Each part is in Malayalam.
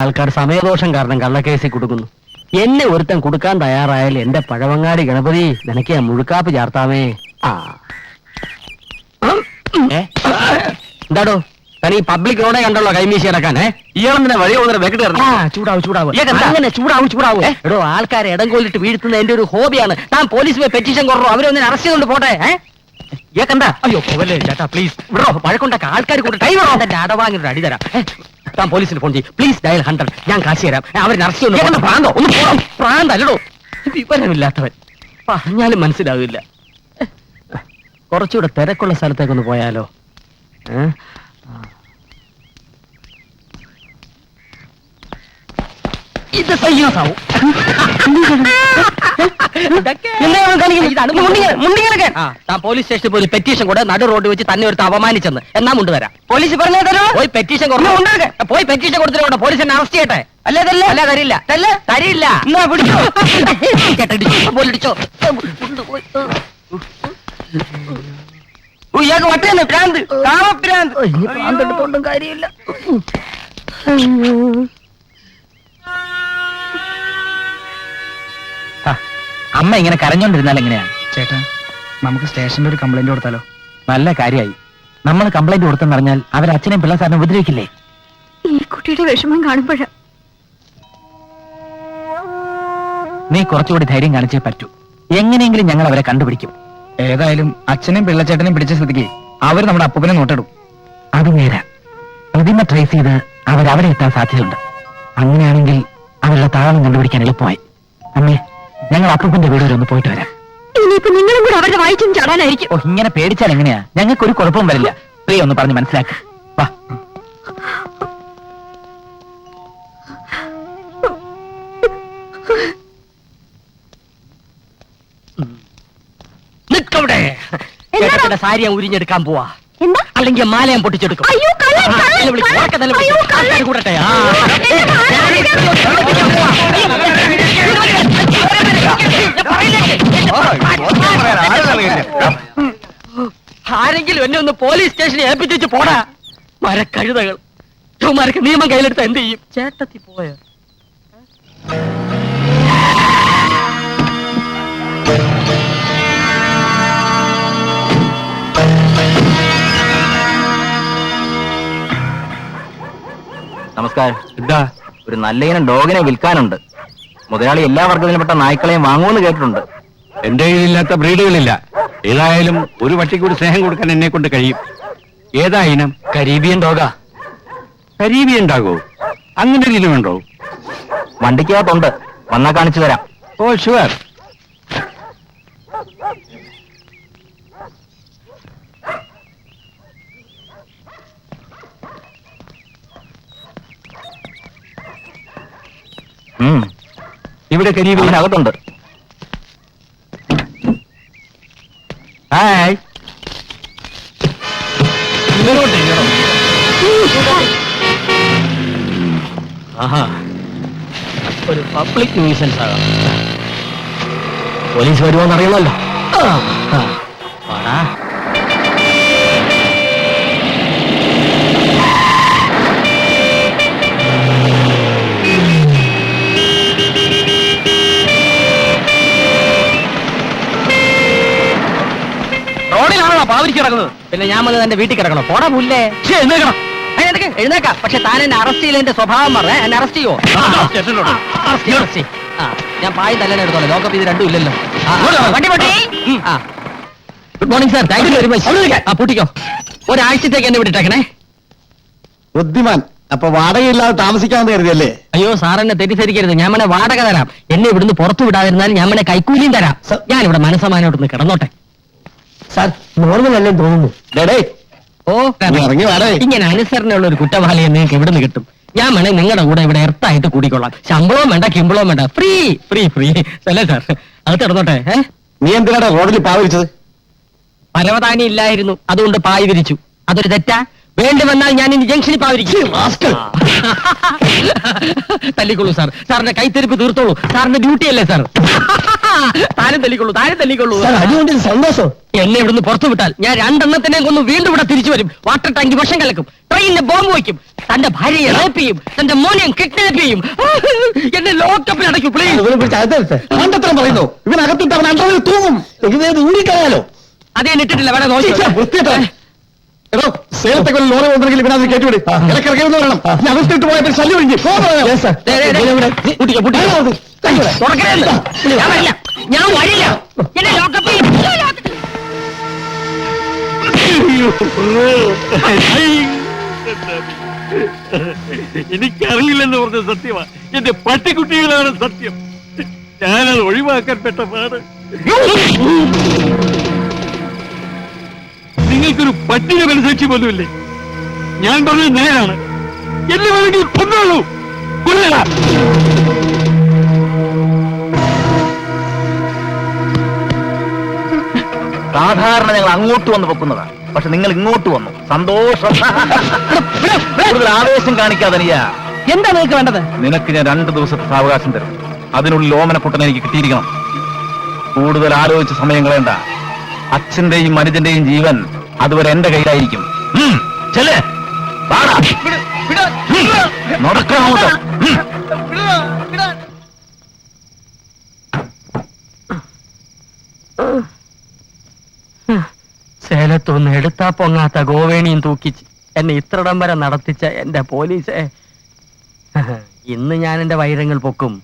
ആൾക്കാർ സമയദോഷം കാരണം കള്ളക്കേസിൽ കൊടുക്കുന്നു. എന്നെ ഒരുത്തൻ കൊടുക്കാൻ തയ്യാറായാൽ എന്റെ പഴവങ്ങാടി ഗണപതി നിനക്ക് ഞാൻ മുഴുക്കാപ്പ് ചാർത്താമേ. എന്താടോ തനി പബ്ലിക് റോഡേ കണ്ടല്ലോ കൈമീശി ഇറക്കാൻ? ഇയാളെന്തിനാ വഴി ചൂടാവും. എടോ ആൾക്കാരെ ഇടം കൊല്ലിട്ട് വീഴ്ത്തുന്ന എന്റെ ഒരു ഹോബിയാണ്. താൻ പോലീസ് പോയി പെറ്റീഷൻ കുറഞ്ഞു അവരൊന്നും അറസ്റ്റ് ചെയ്തോണ്ട് പോട്ടെ. ഏക്കണ്ടാ അയ്യോ പോവല്ലേ ചേട്ടാ പ്ലീസ്. ഇവിടെ വഴക്കൊണ്ടൊക്കെ ആൾക്കാർ കൂടെ ടൈം എന്റെ അടവാങ്ങിട്ട് അടി തരാം. താൻ പോലീസിന് ഫോൺ ചെയ്യും പ്ലീസ്. ഡയൽ 100 ഞാൻ കാശ് തരാം. അവരെ അറസ്റ്റ് ചെയ്യുന്നു. പ്രാന്തോ ഒന്ന് പോകാം. പ്രാന്തല്ലടോ വിവരമില്ലാത്തവൻ. പറഞ്ഞാലും മനസ്സിലാവില്ല. കുറച്ചുകൂടെ തിരക്കുള്ള സ്ഥലത്തേക്കൊന്ന് പോയാലോ? ഇത് സയ്യാസാവും. പോലീസ് സ്റ്റേഷനിൽ പോയി പെറ്റീഷൻ കൂടെ നടു റോഡ് വെച്ച് തന്നെ ഒരുത്ത് അപമാനിച്ചെന്ന് എന്നാ മുണ്ട് തരാം. പോലീസ് പറഞ്ഞു തരോ? പോയി പെറ്റീഷൻ പോയി പെറ്റീഷൻ കൊടുത്തിട്ട് പോലീസ് എന്നെ അറസ്റ്റ് ചെയ്യട്ടെ. അല്ലേ അല്ല തരില്ല തരില്ല. പോലീടിച്ചോ വട്ടേന്ന് ഭ്രാന്ത് ഭ്രാന്ത് എടുത്തോണ്ടും കാര്യമില്ല. അമ്മ ഇങ്ങനെ കരഞ്ഞോണ്ടിരുന്നാൽ എങ്ങനെയാ? ചേട്ടാ നമുക്ക് സ്റ്റേഷനിൽ ഒരു കംപ്ലൈന്റ് കൊടുത്താലോ? നല്ല കാര്യമായി. നമ്മൾ കംപ്ലൈന്റ് കൊടുത്തെന്നറിഞ്ഞാൽ അവർ അച്ഛനെയും പിള്ളസാറിനെ ഉപദ്രവിക്കില്ലേ? ഈ കുട്ടിയുടെ വിഷമം കാണുമ്പോഴ നീ കുറച്ചുകൂടി ധൈര്യം കാണിച്ചേ പറ്റൂ. എങ്ങനെയെങ്കിലും ഞങ്ങൾ അവരെ കണ്ടുപിടിക്കും. ഏതായാലും അച്ഛനെയും പിള്ളച്ചേട്ടനെയും പിടിച്ച സ്ഥിതിക്ക് അവർ നമ്മുടെ അപ്പൂപ്പനെ നോട്ടിടും. അത് നേരാ. പ്രതിമ ട്രേസ് ചെയ്ത് അവരവിടെ എത്താൻ സാധ്യതയുണ്ട്. അങ്ങനെയാണെങ്കിൽ അവരുടെ താളം കണ്ടുപിടിക്കാൻ എളുപ്പമായി. അമ്മേ ഞങ്ങൾ അപ്പൂപ്പന്റെ വീട് വരെ ഒന്ന് പോയിട്ട് വരാം. ഇനിയിപ്പോ നിങ്ങളും കൂടെ അവരുടെ വായിച്ചും ചാടാനായിരിക്കും. ഓ ഇങ്ങനെ പേടിച്ചാൽ എങ്ങനെയാ? ഞങ്ങൾക്കൊരു കുഴപ്പവും വരില്ല. പ്രിയ ഒന്ന് പറഞ്ഞ് മനസ്സിലാക്ക. വാ. നിക്കവിടെ. സാരി ഞാൻ ഉരിഞ്ഞെടുക്കാൻ പോവാ. എന്താ? അല്ലെങ്കിൽ മാല ഞാൻ പൊട്ടിച്ചെടുക്കും. കൂടട്ടെ. ആരെങ്കിലും എന്നെ ഒന്ന് പോലീസ് സ്റ്റേഷനിൽ ഏൽപ്പിച്ചു പോടാ. മരക്കഴുതകൾ ചുമരക്ക് നിയമം കയ്യിലെടുത്ത എന്ത് ചെയ്യും? ചേട്ടത്തി പോയ നമസ്കാരം. എന്താ? ഒരു നല്ല ഇനം ഡോഗിനെ വിൽക്കാനുണ്ട്. മുതലാളി എല്ലാ വർഗത്തിൽപ്പെട്ട നായ്ക്കളെയും വാങ്ങുമെന്ന് കേട്ടിട്ടുണ്ട്. എന്റെ കയ്യിലില്ലാത്ത ബ്രീഡുകളില്ല. ഏതായാലും ഒരു പട്ടിക്ക് ഒരു സ്നേഹം കൊടുക്കാൻ എന്നെ കൊണ്ട് കഴിയും. ഏതാ ഇനം? കരീബിയൻ ഡോഗാ. കരീബിയൻ ഉണ്ടാകോ? അങ്ങനെ ഒരു ഇനമുണ്ടോ? വണ്ടിക്കകത്തുണ്ട്. വന്നാ കാണിച്ചു തരാം. Oh sure. ഇവിടെ കരീബിയനകത്തുണ്ട്. ഹായ്. ഒരു പബ്ലിക് ന്യൂസൻസ് ആകാം. പോലീസ് വരുമോന്ന് അറിയണമല്ലോ. റോഡിലാണോ പാവരിച്ച് കിടക്കുന്നത്? പിന്നെ ഞാൻ വന്ന് എന്റെ വീട്ടിൽ കിടക്കണോ? പോടാ പുല്ലേ. എഴുന്നേക്കാം. പക്ഷെ താൻ എന്നെ അറസ്റ്റ് ചെയ്യില്ല. എന്റെ സ്വഭാവം പറഞ്ഞ എന്നെ അറസ്റ്റ് ചെയ്യുവോ? ഞാൻ പായി തല്ലാൻ എടുത്തോളാം. ലോകപ്പ് ഇത് രണ്ടും ഇല്ലല്ലോ. Good morning sir. Thank you very much. പൂട്ടിക്കോ. ഒരാഴ്ചത്തേക്ക് എന്നെ വിട്ടിട്ടേക്കണേ. ബുദ്ധിമാൻ. അപ്പൊ വാടകയില്ലാതെ താമസിക്കാമെന്ന് കരുതിയല്ലേ? അയ്യോ സാർ എന്നെ തെറ്റിദ്ധരിക്കരുത്. ഞാൻ മനെ വാടക തരാം. എന്നെ ഇവിടുന്ന് പുറത്തു വിടാതിരുന്നാൽ ഞാൻ മനെ കൈക്കൂലിയും തരാം. ഞാൻ ഇവിടെ മനസ്സമാനോട്ടൊന്ന് കിടന്നോട്ടെ. സാർ നോർമൽ അല്ലേ തോന്നുന്നു? ഓ ഇറങ്ങി വാടേ. ഇങ്ങനെ അനുസരണയുള്ള ഒരു കുറ്റവാളിയെ നിങ്ങൾക്ക് എവിടുന്ന് കിട്ടും? ഞാൻ വേണേ നിങ്ങളുടെ കൂടെ ഇവിടെ എർത്തായിട്ട് കൂടിക്കൊള്ളാം. ശമ്പളവും വേണ്ട കിമ്പളവും വേണ്ട. ഫ്രീ ഫ്രീ ഫ്രീ അല്ലേ സാർ? അത് കിടന്നോട്ടെ. നീ എന്തിനാടാ റോഡിൽ പാവരിച്ചത്? പരവതാനി ഇല്ലായിരുന്നു, അതുകൊണ്ട് പായ് വിരിച്ചു. അതൊരു തെറ്റാ? വേണ്ടി വന്നാൽ ഞാൻ ഇനി ജംഗ്ഷനിൽ പാവരിക്കും. തല്ലിക്കൊള്ളൂ സാർ. സാറിന്റെ കൈത്തെരുപ്പ് തീർത്തോളൂ. സാറിന്റെ ഡ്യൂട്ടി അല്ലേ സാർ? താരം തല്ലിക്കൊള്ളൂ, താരം തല്ലിക്കൊള്ളൂ. അതുകൊണ്ട് സന്തോഷം. എന്നെ ഇവിടുന്ന് പുറത്തു വിട്ടാൽ ഞാൻ രണ്ടെണ്ണത്തിനെ കൊന്ന് വീണ്ടും ഇവിടെ തിരിച്ചു വരും. വാട്ടർ ടാങ്കി വിഷം കലക്കും, ട്രെയിനിന് ബോംബ് വയ്ക്കും, തന്റെ ഭാര്യയെ റേപ്പ് ചെയ്യും, തന്റെ മോനെയും കിഡ്നാപ്പ് ചെയ്യും. എന്നെ ലോക്കപ്പിൽ അടയ്ക്കും പ്ലീസ്. ആണ്ടത്രം പറയുന്നു. ഇവനകത്തിട്ട് അവൻ അണ്ടറിൽ തൂങ്ങും. ഇത് ഊരിക്കളയാലോ. അത് ഞാൻ ഇട്ടിട്ടില്ല, വേണം നോക്കി. എടോ, സേലത്തേക്ക് ലോറി വന്നെങ്കിൽ ഇവനത് കേട്ടുവിട്. ഇടക്കിറക്കി പറയണം. അകത്തിട്ട് പോയപ്പോൾ ശല്യം ഒഴിഞ്ഞു. തുറക്കരുത്. ഞാൻ വരില്ല, ഞാൻ വരില്ല. എന്നെ ലോക്കപ്പിൽ എനിക്കറിയില്ലെന്ന് പറഞ്ഞ സത്യമാ. എന്റെ പട്ടിക്കുട്ടികളാണ് സത്യം. ഞാനത് ഒഴിവാക്കാൻ പെട്ട പാട്. നിങ്ങൾക്കൊരു പട്ടിയെ മനസ്സാക്ഷി പോലുമില്ലേ? ഞാൻ പറഞ്ഞത് നേരാണ്. എന്നെ വേണമെങ്കിൽ കൊന്നോളൂ, കൊല്ലല. സാധാരണ ഞങ്ങൾ അങ്ങോട്ട് വന്ന് വെക്കുന്നതാണ്, പക്ഷെ നിങ്ങൾ ഇങ്ങോട്ട് വന്നു. സന്തോഷം. കൂടുതൽ ആവേശം കാണിക്കാതെ നീയാ. എന്താ നിങ്ങൾക്ക് വേണ്ടത്? നിനക്ക് ഞാൻ 2 ദിവസത്തെ സാവകാശം തരും. അതിനുള്ളിൽ ഓമനക്കുട്ടനെ എനിക്ക് കിട്ടിയിരിക്കണം. കൂടുതൽ ആലോചിച്ച് സമയം കളയണ്ട. അച്ഛന്റെയും മനുജന്റെയും ജീവൻ അതുവരെ എന്റെ കയ്യിലായിരിക്കും. ചെല്ലേ നടക്കണോട്ടോ. സേലത്തൊന്ന് എടുത്താ പൊങ്ങാത്ത ഗോവേണിയും തൂക്കിച്ച് എന്നെ ഇത്രടം വരെ നടത്തിച്ച എന്റെ പോലീസെ, ഇന്ന് ഞാൻ എന്റെ വൈരങ്ങൾ പൊക്കും,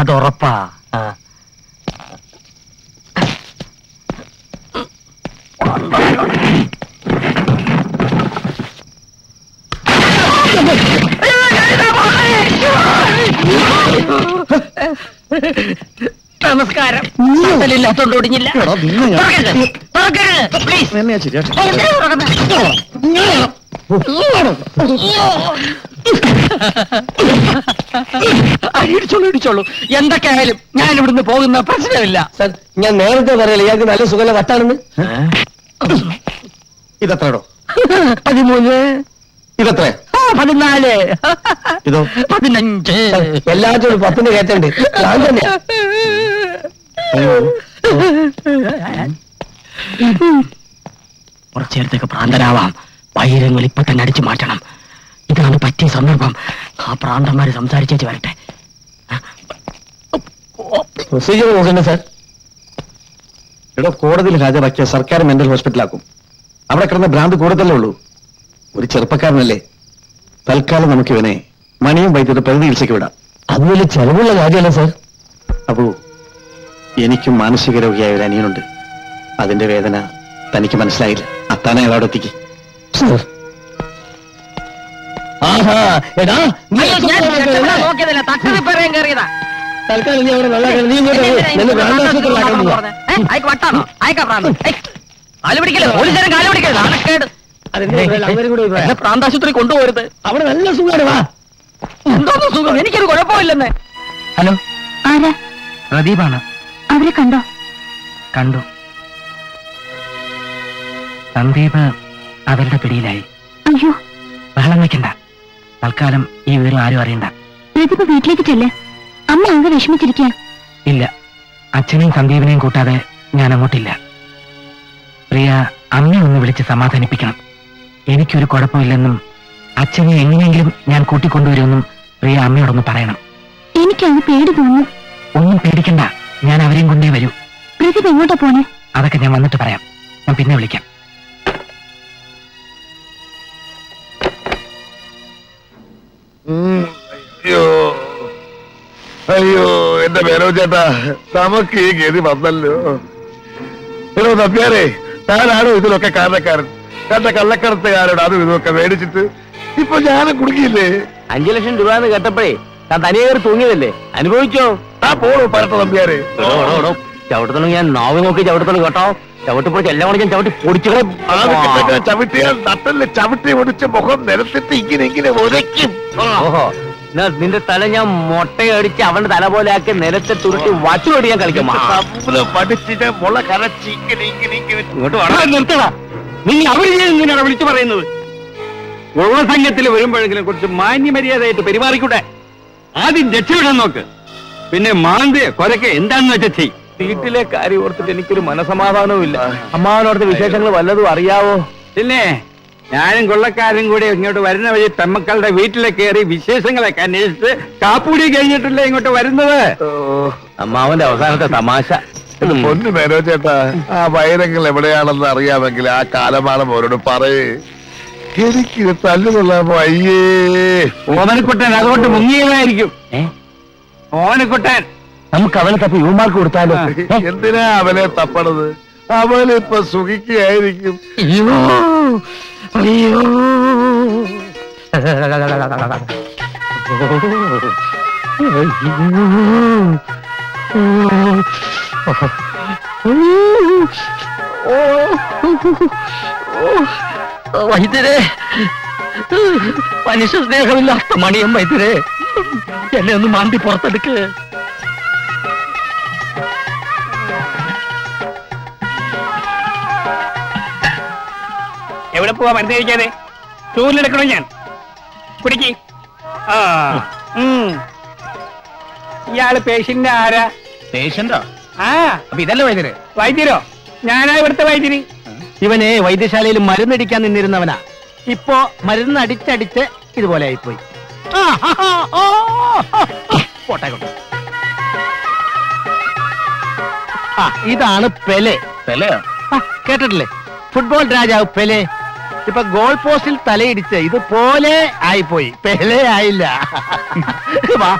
അതുറപ്പാ. നമസ്കാരം. ഇല്ലാത്തോണ്ട് ഒടിഞ്ഞില്ല. ഇടിച്ചോളൂ. എന്തൊക്കെയായാലും ഞാൻ ഇവിടുന്ന് പോകുന്ന പ്രശ്നമില്ല. ഞാൻ നേരത്തെ പറയല്ലേ ഇയാൾക്ക് നല്ല സുഖല വട്ടാണെന്ന്. ഇതെത്രയോ? 13. ഇതെത്ര? 14. ഇതോ? 15. എല്ലാത്തിനും 10 കയറ്റണ്ട്. ഞാൻ തന്നെ കുറച്ചേരത്തേക്ക് പ്രാന്തനാവാം. വൈരങ്ങൾ ഇപ്പൊ തന്നെ അടിച്ചു മാറ്റണം. ഇതാണ് പറ്റിയ സന്ദർഭം. ആ പ്രാന്തന്മാര് സംസാരിച്ചേച്ച് വരട്ടെ. പ്രൊസീജിയർ നോക്കണ്ടേ സാർ? ഇവിടെ കോടതിയിൽ ഹാജരാക്കിയ സർക്കാർ മെന്റൽ ഹോസ്പിറ്റലാക്കും. അവിടെ കിടന്ന ഭ്രാന്ത് കൂടുതലേ ഉള്ളൂ. ഒരു ചെറുപ്പക്കാരനല്ലേ. തൽക്കാലം നമുക്ക് ഇവനെ മണിയും വൈദ്യുതി പ്രതി ചികിത്സയ്ക്ക് വിടാം. അത് വലിയ ചെലവുള്ള കാര്യമല്ല സാർ. അപ്പോ എനിക്കും മാനസിക രോഗിയായ ഒരു അനിയനുണ്ട്. അതിന്റെ വേദന തനിക്ക് മനസ്സിലായില്ല. അത്താനെ അവിടെ എത്തിക്ക്. നോക്കിയതല്ല, തട്ടറി പറയാൻ കയറിയതാ. തൽക്കാലം നീ അവിടെ നല്ല നീ അയക്ക് വട്ടാണോ? അയക്കാ പ്രാന്തം. കാല് പിടിക്കല്ലേ, പോലീസുകാരൻ കാല് പിടിക്കരുത്. നാണക്കേട്. എന്നെ പ്രാന്താശുപത്രി കൊണ്ടുപോകരുത്. അവിടെ നല്ല സുഖമാണ്. വാ. എന്തോന്ന് സുഖം? എനിക്കൊരു കുഴപ്പമില്ലെന്ന്. ഹലോ, ആരാ? പ്രദീപാണ്. അവരെ കണ്ടോ? കണ്ടു. സന്ദീപ് അവരുടെ പിടിയിലായി. അയ്യോ, ബഹളം വെക്കണ്ട. തൽക്കാലം ഈ വിവരം ആരും അറിയണ്ട. പ്രതിഭ വീട്ടിലേക്ക് ചെല്ല്. അമ്മ അങ്ങ് വിഷമിച്ചിരിക്കുക. ഇല്ല, അച്ഛനെയും സന്ദീപിനെയും കൂട്ടാതെ ഞാൻ അങ്ങോട്ടില്ല. പ്രിയ അമ്മയെ ഒന്ന് വിളിച്ച് സമാധാനിപ്പിക്കണം. എനിക്കൊരു കുഴപ്പമില്ലെന്നും അച്ഛനെ എങ്ങനെയെങ്കിലും ഞാൻ കൂട്ടിക്കൊണ്ടുവരുമെന്നും പ്രിയ അമ്മയോടൊന്ന് പറയണം. എനിക്കത് പേടി തോന്നുന്നു. ഒന്നും പേടിക്കണ്ട, ഞാൻ അവരെയും കൊണ്ടേ വരൂ. പ്രതിഭ എങ്ങോട്ടാ പോണേ? അതൊക്കെ ഞാൻ വന്നിട്ട് പറയാം. ഞാൻ പിന്നെ വിളിക്കാം. അയ്യോ എന്റെ മേനോ ചേട്ടാ, നമുക്ക് ഈ ഗതി വന്നല്ലോ. എടോ നമ്പ്യാരെ, താനാണോ ഇതിലൊക്കെ കാരണക്കാരൻ? കണ്ട കള്ളക്കടത്തുകാരോട് അതും ഇതൊക്കെ മേടിച്ചിട്ട് ഇപ്പൊ ഞാനും കുടുങ്ങിയില്ലേ? 5 ലക്ഷം രൂപ എന്ന് കേട്ടപ്പോഴേ താൻ തനിയെ കയറി തൂങ്ങിയതല്ലേ, അനുഭവിച്ചോ? ആ പോണോ പറട്ട നമ്പ്യാരെ. ചവിട്ടത്തോളം ഞാൻ നാവ് നോക്കി ചവിട്ടത്തോളം കേട്ടോ. ചവിട്ടിപ്പോയി എല്ലാം കൂടി ഞാൻ ചവിട്ടി പൊടിച്ചുകളെ. ചവിട്ടിയാൽ നട്ടല് ചവിട്ടി ഒടിച്ച മുഖം നിരത്തിട്ട് ഇങ്ങനെ ഉരയ്ക്കും. ഓഹോ, നിന്റെ തല ഞാൻ മുട്ടയടിച്ച് അവന്റെ തല പോലെ ആക്കി നിലത്തെ തുരുട്ടി വച്ചു ഓടിയാൻ കളിക്കും. പഠിച്ചിട്ട് മുള കരച്ച് ഇങ്ങനെ ഇങ്ങോട്ട് വളരെ നിർത്തണ. നീ അവിടെ ഇങ്ങനെയാണ് വിളിച്ചു പറയുന്നത്. ഉള്ള സംഘത്തിൽ വരുമ്പോഴെങ്കിലും കുറച്ച് മാന്യമര്യാദയായിട്ട് പെരുമാറിക്കൂടെ? ആദ്യം രക്ഷപ്പെടാൻ നോക്ക്, പിന്നെ മാന്തിയ കൊരക്കെ എന്താണെന്ന് വെച്ചാൽ ചെയ്. വീട്ടിലെ കാര്യം ഓർത്തിട്ട് എനിക്കൊരു മനസമാധാനവും ഇല്ല. അമ്മാവനോടത്തെ വിശേഷങ്ങൾ വല്ലതും അറിയാവോ? പിന്നെ ഞാനും കൊള്ളക്കാരും കൂടി ഇങ്ങോട്ട് വരുന്ന വഴി പെമ്മക്കളുടെ വീട്ടിലേക്ക് കയറി വിശേഷങ്ങളൊക്കെ അന്വേഷിച്ച് കാപ്പൂടി കഴിഞ്ഞിട്ടല്ലേ ഇങ്ങോട്ട് വരുന്നത്. അമ്മാവന്റെ അവസാനത്തെ തമാശ. പൊന്നു മേനോ ചേട്ടാ, ആ വൈരങ്ങൾ എവിടെയാണെന്ന് അറിയാമെങ്കിൽ ആ കാലമാളം അവരോട് പറയേ. എനിക്ക് തല്ലുകൊള്ളാമോ? അയ്യേ, ഓമനക്കുട്ടൻ അതുകൊണ്ട് മുങ്ങിയതായിരിക്കും. ഓമനക്കുട്ടൻ നമുക്ക് അവനെ തപ്പി യുവമാർക്ക് കൊടുത്താലോ? എന്തിനാ അവനെ തപ്പണത്? അവനിപ്പൊ സുഖിക്കുകയായിരിക്കും. അയ്യോ അയ്യോ വൈദ്യരെ, മനുഷ്യ സ്നേഹമില്ലാത്ത മണിയം വൈദ്യരെ, എന്നെ ഒന്ന് മാന്തി പുറത്തെടുക്ക്. എവിടെ പോവാ മരുന്ന് കഴിക്കാതെ? ചൂരിലെടുക്കണോ ഞാൻ? കുടിക്ക്. ആ ഇയാള് പേഷ്യന്റ് ആരാ? പേഷ്യന്റോ? ആ അപ്പൊ ഇതല്ലേ വൈദ്യര്? വൈദ്യരോ? ഞാനാ ഇവിടുത്തെ വൈദ്യര്. ഇവനെ വൈദ്യശാലയിൽ മരുന്നടിക്കാൻ നിന്നിരുന്നവനാ. ഇപ്പോ മരുന്ന് അടിച്ചടിച്ച് ഇതുപോലെ ആയിപ്പോയി. പോട്ടെ കൊണ്ട്. ആ, ഇതാണ് പെലെ. പെലയോ? കേട്ടിട്ടില്ലേ? ഫുട്ബോൾ രാജാവ് പെലെ. ഇപ്പൊ ഗോൾ പോസ്റ്റിൽ തലയിടിച്ച് ഇതുപോലെ ആയിപ്പോയി. പെലെ ആയില്ല. വാ.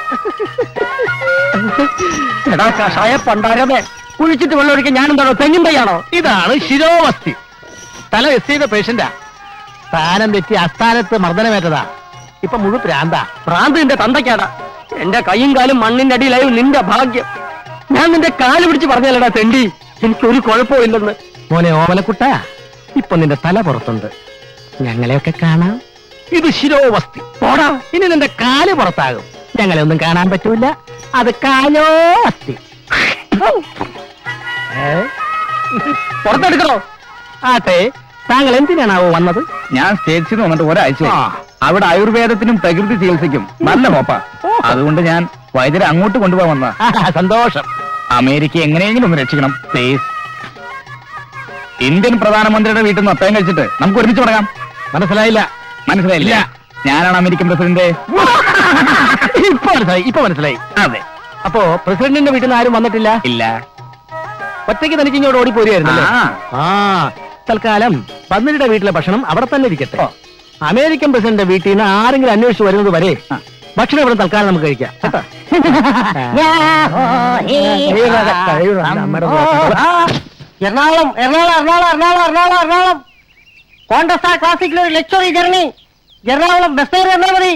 എടാ കഷായ പണ്ടാരമേ, കുഴിച്ചിട്ട് വെള്ളം ഒഴിക്കാൻ ഞാനെന്താണോ തെങ്ങും തയ്യാണോ? ഇതാണ് ശിരോവസ്തി. തല എസ് ചെയ്ത പേഷ്യന്റാ. സ്ഥാനം തെറ്റി അസ്ഥാനത്ത് മർദ്ദനമേറ്റതാ. ഇപ്പൊ മുഴുവൻ പ്രാന്താ. പ്രാന്ത് നിന്റെ തന്തയ്ക്കാടാ. എന്റെ കൈയും കാലും മണ്ണിന്റെ അടിയിലായി നിന്റെ ഭാഗ്യം. ഞാൻ നിന്റെ കാല് പിടിച്ച് പറഞ്ഞല്ലടാ തെണ്ടി, എനിക്കൊരു കുഴപ്പവും ഇല്ലെന്ന്. മോനെ ഓമനക്കുട്ട, ഇപ്പൊ നിന്റെ തല പുറത്തുണ്ട്. ഞങ്ങളെയൊക്കെ കാണാം. ഇത് ശിരോവസ്തി. പോടാ, ഇനി നിന്റെ കാല് പുറത്താകും. ഞങ്ങളെ ഒന്നും കാണാൻ പറ്റൂല. അത് കാലോ അസ്ഥി. പുറത്തെടുക്കണോ? ആട്ടെ, താങ്കൾ എന്തിനാണാവോ വന്നത്? ഞാൻ സ്റ്റേറ്റ്സിൽ നിന്ന് വന്നിട്ട് ഒരാഴ്ച. അവിടെ ആയുർവേദത്തിനും പ്രകൃതി ചികിത്സയ്ക്കും നല്ല മോപ്പ. അതുകൊണ്ട് ഞാൻ വൈദ്യരെ അങ്ങോട്ട് കൊണ്ടുപോകാൻ വന്നതാ. സന്തോഷം. അമേരിക്ക എങ്ങനെയെങ്കിലും ഒന്ന് രക്ഷിക്കണം പ്ലീസ്. ഇന്ത്യൻ പ്രധാനമന്ത്രിയുടെ വീട്ടിൽ നിന്ന് ഒത്തയം കഴിച്ചിട്ട് നമുക്ക് ഒരുമിച്ച് തുടങ്ങാം. മനസ്സിലായില്ല. മനസ്സിലായില്ല? ഞാനാണ് അമേരിക്കൻ പ്രസിഡന്റ്. ഇപ്പൊ മനസ്സിലായി. അതെ. അപ്പോ പ്രസിഡന്റിന്റെ വീട്ടിൽ നിന്ന് ആരും വന്നിട്ടില്ല? ഇല്ല. ഒറ്റയ്ക്ക് തനിക്ക് ഇങ്ങോട്ട് ഓടിപ്പോരുമായിരുന്നല്ലേ? ആ. ആ, തൽക്കാലം പന്നിയുടെ വീട്ടിലെ ഭക്ഷണം അവിടെ തന്നെ ഇരിക്കട്ടെ. അമേരിക്കൻ പ്രസിഡന്റ് വീട്ടിൽ നിന്ന് ആരെങ്കിലും അന്വേഷിച്ച് വരുന്നത് വരെ ഭക്ഷണം ഇവിടെ തൽക്കാലം നമുക്ക് കഴിക്കാം. കേട്ടോ? എറണാകുളം എറണാകുളം എറണാകുളം എറണാകുളം എറണാകുളം എറണാകുളം കോൺഗ്രസ് ക്ലാസിക്കിൽ ഒരു ലക്ഷറി ജർണി. എറണാകുളം ബസ് കയറി വന്നാൽ മതി.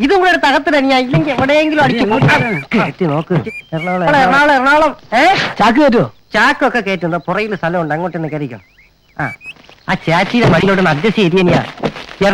ഇതും കൂടെ എടുത്ത് അകത്ത് തന്നെയാ, ഇല്ലെങ്കിൽ എവിടെയെങ്കിലും അടിച്ചു നോക്ക്. എറണാകുളം എറണാകുളം. ചാക്ക് കയറ്റുമോ? ചാക്കൊക്കെ കയറ്റുന്നു. പുറയിൽ സ്ഥലമുണ്ട്, അങ്ങോട്ടൊന്ന് കയറിക്കോ. ആ ചാച്ചിയുടെ വഴിയിലോട്ടൊന്ന് അഡ്ജസ്റ്റ് ചെയ്ത് തന്നെയാ.